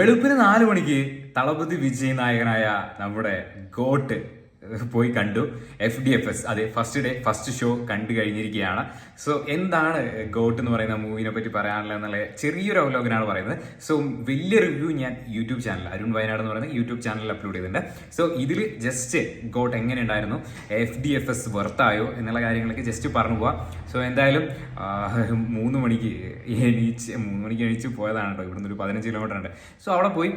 വെളുപ്പിന് 4 മണിക്ക് തളപതി വിജയ് നായകനായ നമ്മുടെ ഗോട്ട് പോയി കണ്ടു. FDFS, അതെ, ഫസ്റ്റ് ഡേ ഫസ്റ്റ് ഷോ കണ്ടു കഴിഞ്ഞിരിക്കുകയാണ്. സോ എന്താണ് ഗോട്ട് എന്ന് പറയുന്ന മൂവിനെ പറ്റി പറയാനുള്ളത് എന്നുള്ള ചെറിയൊരു അവലോകനാണ് പറയുന്നത്. സോ വലിയ റിവ്യൂ ഞാൻ യൂട്യൂബ് ചാനൽ അരുൺ വയനാട് എന്ന് പറയുന്ന യൂട്യൂബ് ചാനലിൽ അപ്ലോഡ് ചെയ്തിട്ടുണ്ട്. സോ ഇതിൽ ജസ്റ്റ് ഗോട്ട് എങ്ങനെ ഉണ്ടായിരുന്നു, FDFS വെർത്തായോ എന്നുള്ള കാര്യങ്ങളൊക്കെ ജസ്റ്റ് പറഞ്ഞു പോവാം. സോ എന്തായാലും 3 മണിക്ക് എണീച്ച് പോയതാണ് കേട്ടോ. ഇവിടുന്ന് ഒരു 15 കിലോമീറ്റർ ഉണ്ട്. സോ അവിടെ പോയി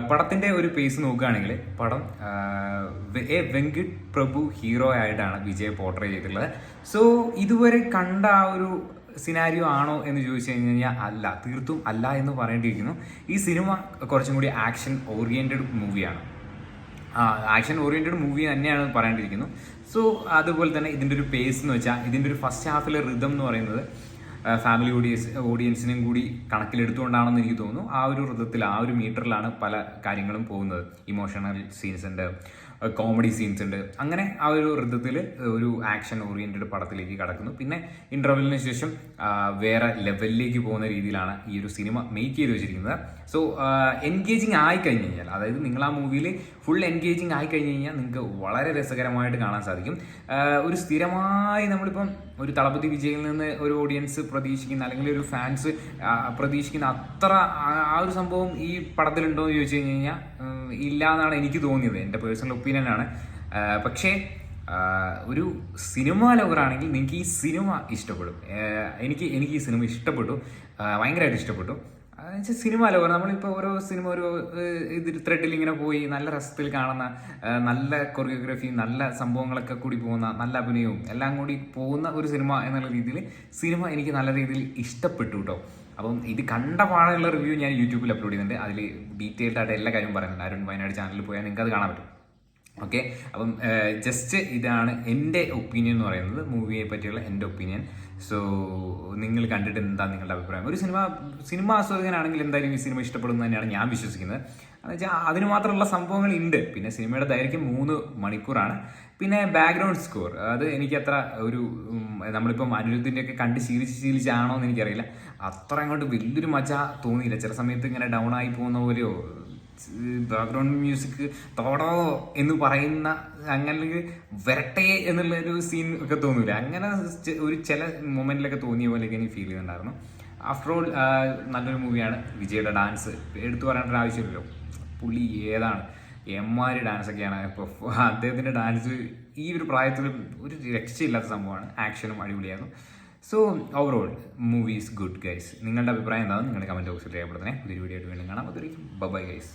പടത്തിന്റെ ഒരു പേസ് നോക്കുകയാണെങ്കിൽ പടം വെങ്കിട്ട് പ്രഭു ഹീറോ ആയിട്ടാണ് വിജയ് പോർട്രേ ചെയ്തിട്ടുള്ളത്. സോ ഇതുവരെ കണ്ട ആ ഒരു സിനാരിയോ ആണോ എന്ന് ചോദിച്ചു കഴിഞ്ഞാൽ അല്ല, തീർത്തും അല്ല എന്ന് പറയേണ്ടിയിരിക്കുന്നു. ഈ സിനിമ കുറച്ചും കൂടി ആക്ഷൻ ഓറിയന്റഡ് മൂവിയാണ്. ആക്ഷൻ ഓറിയന്റഡ് മൂവി തന്നെയാണ് പറയേണ്ടിയിരിക്കുന്നു. സോ അതുപോലെ തന്നെ ഇതിൻ്റെ ഒരു പേസ് എന്ന് വെച്ചാൽ ഇതിൻ്റെ ഒരു ഫസ്റ്റ് ഹാഫിലെ റിതം എന്ന് പറയുന്നത് ഫാമിലി ഓഡിയൻസിനും കൂടി കണക്കിലെടുത്തുകൊണ്ടാണെന്ന് എനിക്ക് തോന്നുന്നു. ആ ഒരു ഋതത്തിൽ, ആ ഒരു മീറ്ററിലാണ് പല കാര്യങ്ങളും പോകുന്നത്. ഇമോഷണൽ സീൻസ് ഉണ്ട്, കോമഡി സീൻസ് ഉണ്ട്. അങ്ങനെ ആ ഒരു ഋതത്തിൽ ഒരു ആക്ഷൻ ഓറിയന്റഡ് പടത്തിലേക്ക് കടക്കുന്നു. പിന്നെ ഇന്റർവെല്ലിന് ശേഷം വേറെ ലെവലിലേക്ക് പോകുന്ന രീതിയിലാണ് ഈ ഒരു സിനിമ മേക്ക് ചെയ്ത് വെച്ചിരിക്കുന്നത്. സോ എൻഗേജിങ് ആയി കഴിഞ്ഞ് കഴിഞ്ഞാൽ, അതായത് നിങ്ങൾ ആ മൂവിയിൽ ഫുൾ എൻഗേജിങ് ആയി കഴിഞ്ഞ് കഴിഞ്ഞാൽ നിങ്ങൾക്ക് വളരെ രസകരമായിട്ട് കാണാൻ സാധിക്കും. ഒരു സ്ഥിരമായി നമ്മളിപ്പം ഒരു തളപതി വിജയിൽ നിന്ന് ഒരു ഓഡിയൻസ് പ്രതീക്ഷിക്കുന്ന, അല്ലെങ്കിൽ ഒരു ഫാൻസ് പ്രതീക്ഷിക്കുന്ന അത്ര ആ ഒരു സംഭവം ഈ പടത്തിലുണ്ടോ എന്ന് ചോദിച്ചു കഴിഞ്ഞ് കഴിഞ്ഞാൽ ഇല്ല എന്നാണ് എനിക്ക് തോന്നിയത്. എൻ്റെ പേഴ്സണൽ ഒപ്പീനിയനാണ്. പക്ഷേ ഒരു സിനിമ ലവറാണെങ്കിൽ നിങ്ങൾക്ക് ഈ സിനിമ ഇഷ്ടപ്പെടും. എനിക്ക് ഈ സിനിമ ഇഷ്ടപ്പെട്ടു, ഭയങ്കരമായിട്ട് ഇഷ്ടപ്പെട്ടു. സിനിമ ലവർ, നമ്മളിപ്പോൾ ഓരോ സിനിമ ഒരു ത്രെഡിൽ ഇങ്ങനെ പോയി നല്ല രസത്തിൽ കാണുന്ന, നല്ല കൊറിയോഗ്രാഫിയും നല്ല സംഭവങ്ങളൊക്കെ കൂടി പോകുന്ന, നല്ല അഭിനയവും എല്ലാം കൂടി പോകുന്ന ഒരു സിനിമ എന്നുള്ള രീതിയിൽ സിനിമ എനിക്ക് നല്ല രീതിയിൽ ഇഷ്ടപ്പെട്ടു കേട്ടോ. അപ്പം ഇത് കണ്ട പാടുള്ള റിവ്യൂ ഞാൻ യൂട്യൂബിൽ അപ്ലോഡ് ചെയ്യുന്നുണ്ട്. അതിൽ ഡീറ്റെയിൽഡ് ആയിട്ട് എല്ലാ കാര്യവും പറയുന്നുണ്ട്. അരുൺ വയനാട് ചാനലിൽ പോയാൽ നിങ്ങൾക്ക് അത് കാണാൻ പറ്റും. ഓക്കെ, അപ്പം ജസ്റ്റ് ഇതാണ് എൻ്റെ ഒപ്പീനിയൻ എന്ന് പറയുന്നത്, മൂവിയെ പറ്റിയുള്ള എൻ്റെ ഒപ്പീനിയൻ. സോ നിങ്ങൾ കണ്ടിട്ട് എന്താ നിങ്ങളുടെ അഭിപ്രായം? ഒരു സിനിമ ആസ്വാദകനാണെങ്കിൽ എന്തായാലും ഈ സിനിമ ഇഷ്ടപ്പെടുന്നു തന്നെയാണ് ഞാൻ വിശ്വസിക്കുന്നത്. എന്ന് വെച്ചാൽ അതിന് മാത്രമുള്ള സംഭവങ്ങൾ ഉണ്ട്. പിന്നെ സിനിമയുടെ ദൈർഘ്യം 3 മണിക്കൂറാണ്. പിന്നെ ബാക്ക്ഗ്രൗണ്ട് സ്കോർ, അത് എനിക്ക് അത്ര ഒരു, നമ്മളിപ്പം അനിരുദ്ധിൻ്റെ ഒക്കെ കണ്ട് ശീലിച്ചാണോ എന്ന് എനിക്കറിയില്ല, അത്ര അങ്ങോട്ട് വലിയൊരു മജ തോന്നിയില്ല. ചില സമയത്ത് ഇങ്ങനെ ഡൗൺ ആയി പോകുന്ന പോലെയോ, ബാക്ക്ഗ്രൗണ്ട് മ്യൂസിക് തോടോ എന്ന് പറയുന്ന, അങ്ങനെ വരട്ടെ എന്നുള്ളൊരു സീൻ ഒക്കെ തോന്നൂല. അങ്ങനെ ഒരു ചില മൊമെന്റിലൊക്കെ തോന്നിയ പോലെയൊക്കെ എനിക്ക് ഫീൽ ചെയ്യുന്നുണ്ടായിരുന്നു. ആഫ്റ്റർ ഓൾ നല്ലൊരു മൂവിയാണ്. വിജയുടെ ഡാൻസ് എടുത്തു പറയേണ്ട ഒരു ആവശ്യമില്ലല്ലോ. പുള്ളി ഏതാണ്, എമ്മാരി ഡാൻസൊക്കെയാണ്. ഇപ്പോൾ അദ്ദേഹത്തിൻ്റെ ഡാൻസ് ഈ ഒരു പ്രായത്തിലും ഒരു രക്ഷയില്ലാത്ത സംഭവമാണ്. ആക്ഷനും അടിപൊളിയായിരുന്നു. So overall movie is good guys. നിങ്ങളുടെ അഭിപ്രായം എന്താണെന്ന് നിങ്ങളുടെ കമൻറ്റ് ബോക്സിൽ രേഖപ്പെടുത്തണേ. പുതിയൊരു വീഡിയോ ആയിട്ട് വീണ്ടും കാണാം. അതൊരു ബൈ ഗൈസ്.